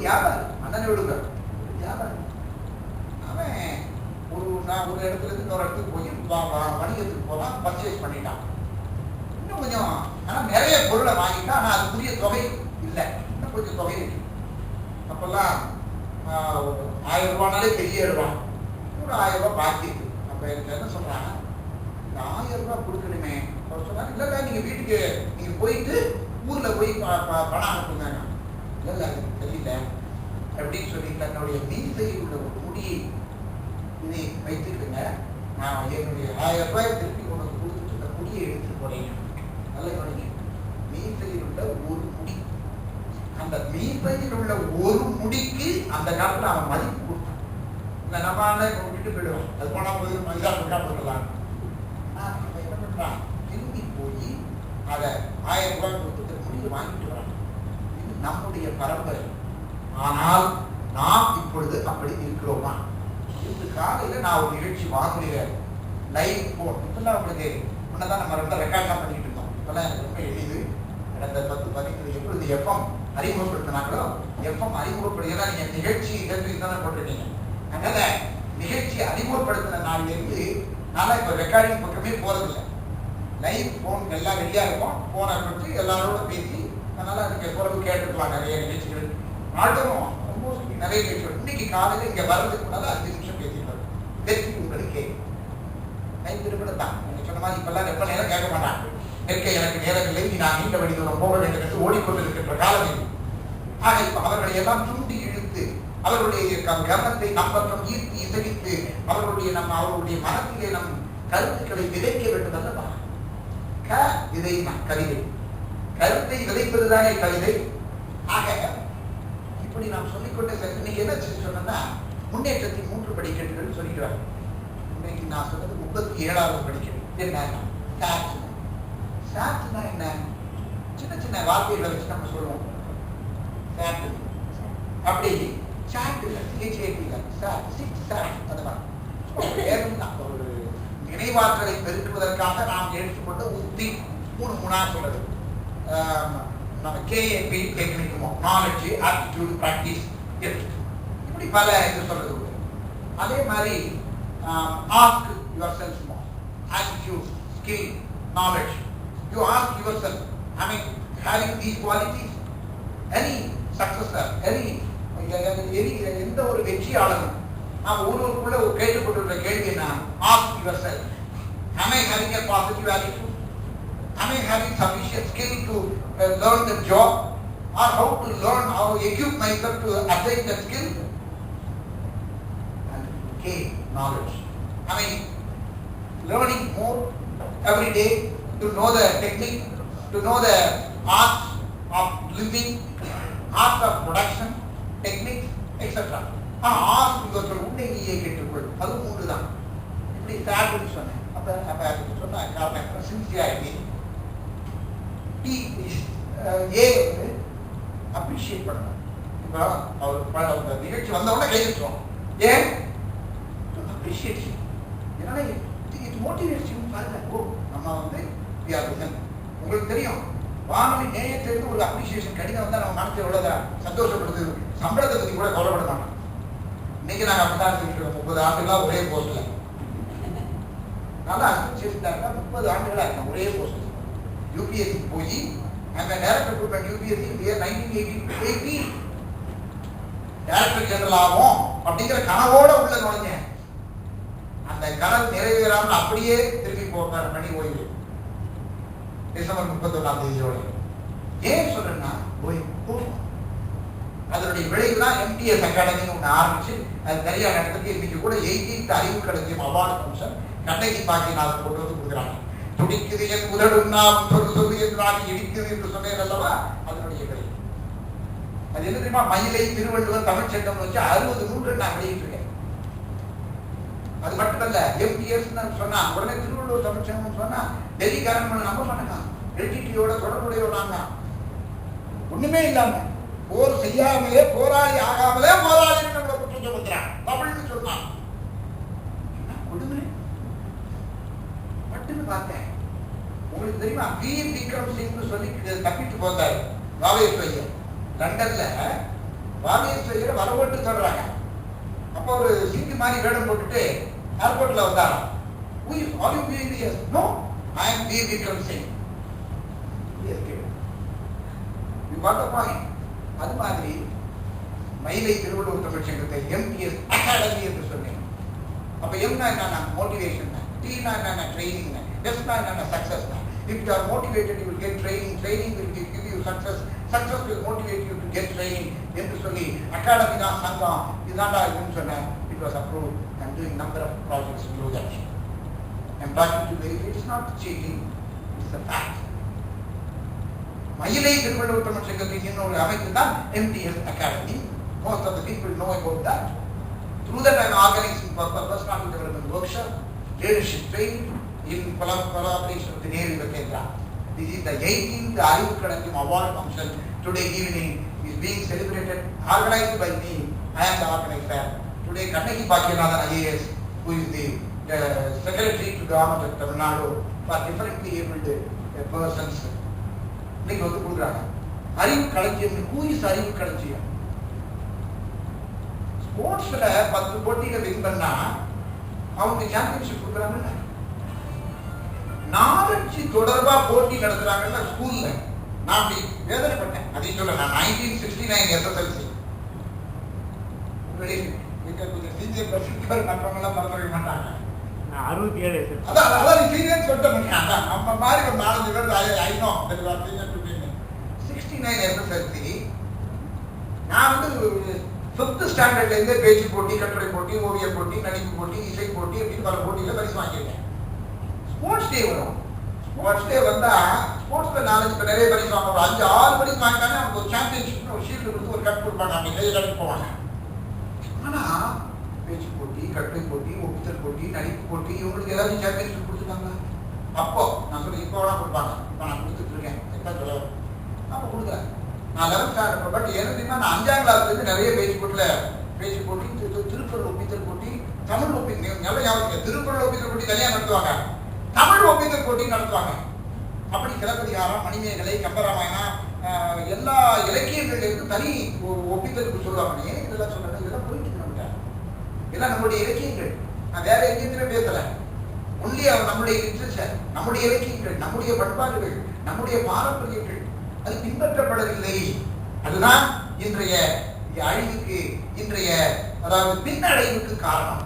வியாபாரி, அண்ணனை விடுங்க, ஒரு வியாபாரி. அவன் நான் ஒரு இடத்துல இருந்து இன்னொரு இடத்துக்கு போய் வணிகத்துக்கு போலாம், பர்ச்சேஸ் பண்ணிட்டான். இன்னும் கொஞ்சம், ஆனால் நிறைய பொருளை வாங்கிட்டான். ஆனால் அதுக்குரிய தொகை இல்லை, இன்னும் கொஞ்சம் தொகை இருக்கு. அப்பெல்லாம் 1000 ரூபானாலே பெரிய ரூபாய், ஒரு 1000 ரூபாய் பாக்கி இருக்கு. அப்போ எனக்கு என்ன சொல்றாங்க, இந்த 1000 ரூபாய் கொடுக்கணுமே. அவர் சொன்னாங்க, இல்லை நீங்கள் வீட்டுக்கு நீங்கள் போயிட்டு ஊரில் போய் பணம் அனுப்புங்க. இல்லை அது தெரியல அப்படின்னு சொல்லி தன்னுடைய மீசையில் உள்ள ஒரு முடியை இதை வைத்துக்கிட்டுங்க, நான் என்னுடைய 1000 ரூபாய் திருப்பி உனக்கு கொடுத்துட்டு இந்த முடியை எடுத்துட்டு போறேன். நல்ல கவனிங்க, மீசையில் உள்ள ஒரு முடி, அந்த மீசையில் உள்ள ஒரு முடிக்கு அந்த காலத்தில் அவன் மதிப்பு கொடுத்தான். இந்த நம்ம விட்டுட்டு போயிடுவோம், அது போனா போய் மதிதா கொண்டா போடலாம். என்ன பண்றான், திரும்பி போய் அதை 1000 ரூபாய் கொடுத்து முடிவு வாங்கிட்டு வரான். இது நம்முடைய பரம்பரை. ஆனால் நாம் இப்பொழுது அப்படி இருக்கிறோமா? இன்று காலையில் நான் ஒரு நிகழ்ச்சி வாங்குகிறேன், லைவ் போன். இப்பெல்லாம் உங்களுக்கு முன்னதான் நம்ம ரொம்ப ரெக்கார்ட்லாம் பண்ணிட்டு இருக்கோம். இப்பெல்லாம் எனக்கு ரொம்ப எளிது. கடந்த 10-15 எப்பொழுது எஃப்எம் அறிமுகப்படுத்தினாங்களோ, எஃப்எம் அறிமுகப்படுத்தினா நீங்கள் நிகழ்ச்சி தானே போட்டிருக்கீங்க. அதனால நிகழ்ச்சி அறிமுகப்படுத்தின நாளிலிருந்து நான் இப்போ ரெக்கார்டிங் பக்கமே போறதில்லை. லைவ் போன் எல்லாம் ரெடியா இருக்கும், போனை பற்றி எல்லாரோட பேசி, அதனால அதுக்கு பிறகு கேட்டுக்கலாம். நிறைய நிகழ்ச்சிகள் ஆட்டமும் நிறைய நிகழ்ச்சிகள். இன்னைக்கு காலையில் இங்க வர்றதுக்கு முன்னால 5 நிமிஷம் பேசிட்டு வெற்றி உங்களுக்கு திரும்ப தான் நீங்க சொன்ன மாதிரி இப்பெல்லாம் ரொம்ப நேரம் கேட்க மாட்டாங்க. எனக்கு நேரம் இல்லை, நான் நீண்ட வழி தூரம் போக வேண்டும் என்று ஓடிக்கொண்டிருக்கின்ற காலம் இது. ஆக இப்ப அவர்களை எல்லாம் தூண்டி இழுத்து அவர்களுடைய கவனத்தை நம்பற்றம் ஈர்த்து இசைத்து அவர்களுடைய மனத்திலே நம் கருத்துக்களை விதைக்க வேண்டும் அல்லவா? விதை கவிதை, கருத்தை விதைப்பதுதானே கவிதை. ஆக இப்படி நாம் சொல்லிக்கொண்டே இன்னைக்கு என்ன சொன்னா, முன்னேற்றத்தின் 3 படிக்கட்டுகள் சொல்லிடுவாங்க. இன்னைக்கு நான் சொன்னது 37வது படிக்கட்டு. என்ன சாட்னா என்ன? சின்ன சின்ன வார்த்தைகளை வச்சு நம்ம சொல்லுவோம். அப்படி ஒரு நினைவாற்றலை பெருக்குவதற்காக நாம் எடுத்துக்கொண்ட உத்தி 3 சொல்றது. நம்ம KAP டெக்னிக்குமோ, நாலேஜ், ஆப்டிடியூட், பிராக்டிஸ், இப்படி பல இது சொல்றது. அதே மாதிரி ask yourself more, attitude, skill, knowledge. You ask yourself, I mean, having these qualities, any successor, எந்த ஒரு வெற்றியாளரும் நாம் ஒருவருக்குள்ள ஒரு கேட்டுக்கொண்டுள்ள கேள்வி என்ன? ask yourself, am I having a positive attitude? Am I having sufficient skill to learn the job, or how to learn, how to equip myself to attain that skill? And gain knowledge. I mean, learning more every day to know the technique, to know the art of living, art of production, techniques, etc. Art இவர்கள் உண்மையிலேயே கேட்டுக்கொள். அது 3 தான். இப்படி சார்புன்னு சொன்னேன். அப்ப அதுக்கு சொன்ன காரணம் சின்சியாரிட்டி. ஏ வந்து அப்ரிஷியேட் பண்ணணும். இப்போ அவர் நிகழ்ச்சி வந்தவுடனே கைவிட்டுரும். ஏன்? அப்ரிஷியேஷன். இதனால இட் மோட்டிவேஷன். பாருங்க, ஓ நம்ம வந்து உங்களுக்கு தெரியும், வானொலி நேயத்திலிருந்து ஒரு அப்ரிஷியேஷன் கடிதம் வந்தால் நம்ம மனசை எவ்வளோ சந்தோஷப்படுது. சம்பளத்தை பற்றி கூட கவலைப்பட மாட்டோம். இன்னைக்கு நாங்கள் அப்படிதான் சொல்லிட்டு 30 ஆண்டுகளா ஒரே போஸ்ட்ல. நல்லா அப்ரிஷியேஷன் 30 ஆண்டுகளா இருக்கேன் ஒரே போஸ்ட். யூபிஎஸ்சி போய் அந்த director recruitment UPSC 1980 director general ஆகும் அப்படிங்கிற கனவோட உள்ள நுழைஞ்சேன். அந்த கனவு நிறைவேறாமல் அப்படியே திரும்பி போகிறார் மணி ஓய்வு டிசம்பர் 31ஆம் தேதியோட. ஏன் சொல்றேன்னா, அதனுடைய விளைவுதான் MTS அகாடமின்னு ஒன்று ஆரம்பிச்சு அது நிறைய நடத்துக்கு இன்னைக்கு கூட 18th அறிவு களஞ்சியம் அவார்டு ஃபங்க்ஷன் கண்ணகி பாக்கியநாதன் கொண்டு வந்து கொடுக்குறாங்க. துடிக்குது என் உதடுன்னா சொல்லு என்றால் இடிக்குது என்று சொன்னேன் அல்லவா, அதனுடைய விளைவு. அது என்ன தெரியுமா, மயிலை திருவள்ளுவர் தமிழ் சட்டம் வச்சு 60 நூல்கள் நான் வெளியிட்டிருக்கேன். அது மட்டுமல்ல, MTS சொன்னா உடனே திருவள்ளுவர் தமிழ் சட்டம் சொன்னா டெல்லிக்காரன் நம்ப மாட்டாங்க. LTTயோட தொடர்புடையவனாங்க. ஒண்ணுமே இல்லாம போர் செய்யாமலே போராளி ஆகாமலே போராளி நம்மளை குற்றம் சுமத்துறான் தமிழ்னு சொன்னான். கொடுமை மட்டும் பார்த்தேன். உங்களுக்கு தெரியுமா, வீர் விக்ரம் சிங் சொல்லி தப்பிட்டு போந்தாரு ராவேஸ்வரியம். லண்டன்ல வாகேஸ்வரியரை வரவோட்டு சொல்றாங்க. அப்போ ஒரு சிங்கி மாதிரி வேடம் போட்டுட்டு ஏர்போர்ட்ல வந்தாராம். Are you VVS? No, I am V. Vikram Singh. You got the point. அது மாதிரி மயிலை திருவள்ளுவர் தமிழ் சங்கத்தை MTS அகாடமி என்று சொன்னேன். அப்ப எம்னா என்ன? மோட்டிவேஷன். டீனா என்ன? ட்ரைனிங். எஸ்னா என்ன? Success. If you are motivated, you will get training. Training will give you success. Success will motivate you to get training. என்று சொல்லி அகாடமி தான் சங்கம் இதாண்டா இதுன்னு சொன்னேன். It was approved. I am doing number of projects through that. I am talking to you. It is not cheating. It is a fact. மயிலை திருவள்ளுவர் தமிழ் சங்கத்தின் இன்னொரு அமைப்பு தான் MTS Academy. Most of the people know about that. Through that I am organizing for personal development workshop, leadership training in collaboration with the Nehru Kendra. This is the 18th Arivu Kalanjam Award function. Today evening is being celebrated, organized by me. I am the organizer. Today Kannaki Bhagyanathan IAS, who is the secretary to government of Tamil Nadu for differently abled persons. இன்னைக்கு வந்து கொடுக்குறாங்க. அறிவு களஞ்சியம். கூரிஸ் அறிவு களஞ்சியம். ஸ்போர்ட்ஸ்ல 10 போட்டியில win பண்ணா அவங்க சாம்பியன்ஷிப் கொடுக்குறாங்கல்ல. நாலஞ்சு தொடர்பா போட்டி நடத்துறாங்கல்ல ஸ்கூல்ல. நான் அப்படி வேதனைப்பட்டேன். அதையும் சொல்ல நான் 1969 SSLC. கொஞ்சம் சீனியர் பர்சன்ட் மற்றவங்களாம் மறந்துட மாட்டாங்க. 67. அதான் சீனியர் சொல்லிட்டு நம்ம மாதிரி ஒரு 4 பேர் ஐநோ 69 SSLC. நான் வந்து 5th ஸ்டாண்டர்ட்ல இருந்தே பேச்சு போட்டி, கட்டுரை போட்டி, ஓவிய போட்டி, நடிப்பு போட்டி, இசை போட்டி அப்படின்னு பல போட்டியில பரிசு வாங்கியிருக்கேன். ஸ்போர்ட்ஸ் டே வரும். ஸ்போர்ட்ஸ் டே வந்தா ஸ்போர்ட்ஸ்ல 4 பேர் நிறைய பரிசு வாங்க. ஒரு 5-6 பரிசு வாங்கிட்டாங்க. அவங்க ஒரு சாம்பியன்ஷிப் ஒரு ஷீல்டு கொடுத்து ஒரு கப் கொடுப்பாங்க. அப்படி கையை கட்டி போவாங்க. ஆனா பேச்சு போட்டி, கட்டுரை போட்டி, ஒப்பித்தல் போட்டி, நடிப்பு போட்டி இவங்களுக்கு எல்லாத்தையும் சாம்பியன்ஷிப் கொடுத்துருக்காங்க. அப்போ நான் சொல்லி இப்போ வேணா கொடுப்பாங்க. இப்போ நான் கொடுத்துட்டு இருக்கேன். என்ன சொல்ல அப்போ கொடுக்குறேன். நான் 11th ஸ்டாண்டர்ட். பட் எனக்கு நான் 5ஆம் கிளாஸ்லேருந்து நிறைய பேச்சு போட்டி, திருக்குறள் ஒப்பித்தல் போட்டி, தமிழ் ஒப்பித்தல் நல்ல ஞாபகம். திருக்குறள் ஒப்பித்தல் போட்டி தனியாக நடத்துவாங்க, தமிழ் ஒப்பித்தல் போட்டி நடத்துவாங்க. அப்படி சிலப்பதிகாரம், மணிமேகலை, கம்பராமாயணம் எல்லா இலக்கியங்களுக்கு தனி ஒப்பித்தலுக்கு சொல்லுவாங்க. ஏன் இதெல்லாம் சொல்றாங்க? இதெல்லாம் போயிட்டு நம்மகிட்ட இதெல்லாம் நம்முடைய இலக்கியங்கள். நான் வேற எங்கேயுமே பேசல. ஒன்லி நம்முடைய லிட்ரேச்சர், நம்முடைய இலக்கியங்கள், நம்முடைய பண்பாடுகள், நம்முடைய பாரம்பரியங்கள் அது பின்பற்றப்படவில்லை. அதுதான் இன்றைய அழிவுக்கு, இன்றைய அதாவது பின்னடைவுக்கு காரணம்.